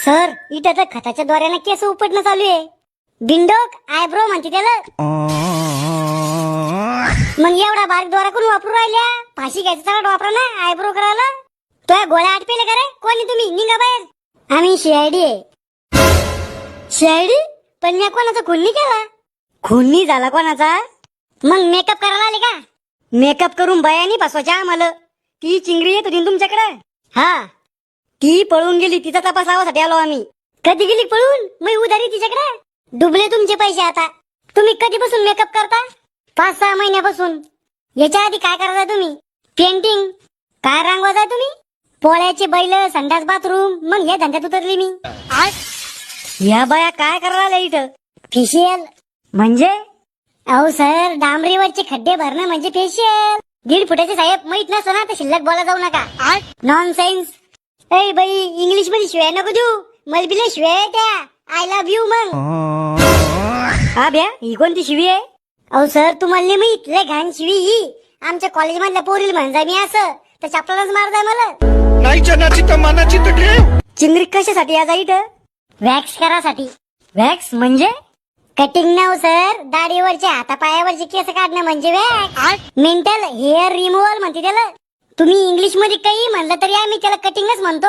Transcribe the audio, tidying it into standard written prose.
Sir इथं तर खताच्या द्वाराने केस उपटणं चालू आहे. बिंडोक आयब्रो म्हणते त्याला. मग एवढा बारीक द्वारा कोण वापरू राहिल्या? फाशी घ्यायचं चला वापरा ना आयब्रो करायला. तो गोळ्या आटपेले का रे? कोणी तुम्ही? निघा बाहेर. आम्ही सीआयडी आहे. सीआयडी? पण मी कोणाचा खून नाही केला. खून नाही झाला कोणाचा? मग मेकअप करायला आले का? मेकअप करून बायानी फसवायच्या आम्हाला. ती चिंगरी येत होती तुमच्याकडे. हा ती पळून गेली, तिचा तपास लावासाठी आलो आम्ही. कधी गेली पळून? मी उधारी तिच्याकडे. डुबले तुमचे पैसे आता. तुम्ही कधीपासून मेकअप करता? 5-6 महिन्यापासून. याच्या आधी काय करायचा तुम्ही? पेंटिंग. काय रंगवायचा तुम्ही? पोळ्याचे बैल, संडास बाथरूम. मग या धंद्यात उतरली मी. या बाया काय करायला इथं? फेशियल म्हणजे? अहो सर, डांबरीवरचे खड्डे भरणं म्हणजे फेशियल. 1.5 फुटाचे साहेब माहित नसतं ना तर शिल्लक बोला जाऊ नका. नॉनसेन्स. ए बाई, इंग्लिश मध्ये शिवाय नको देऊ. मलबिले शिवाय त्या आय लव्ह यू. मग हा ब्या, ही कोणती शिवी आहे? अहो सर, तुम्हाला माहित लय घाण शिवी ही. आमच्या कॉलेज मधल्या पोरीला म्हणजा मी असं तर चपलाच मारताय मला. नाही जनाची तर मनाची तर ठेव. चिंगरी कशासाठी आज इथं? वॅक्स करासाठी. वॅक्स म्हणजे? कटिंग नाव सर. दाढीवरचे हातापायावरचे केस काढणं म्हणजे वॅक्स. मेंटल हेअर रिमूव्हल म्हणते त्याला. तुम्ही इंग्लिश मध्ये काही म्हणलं तरी आम्ही त्याला कटिंगच म्हणतो.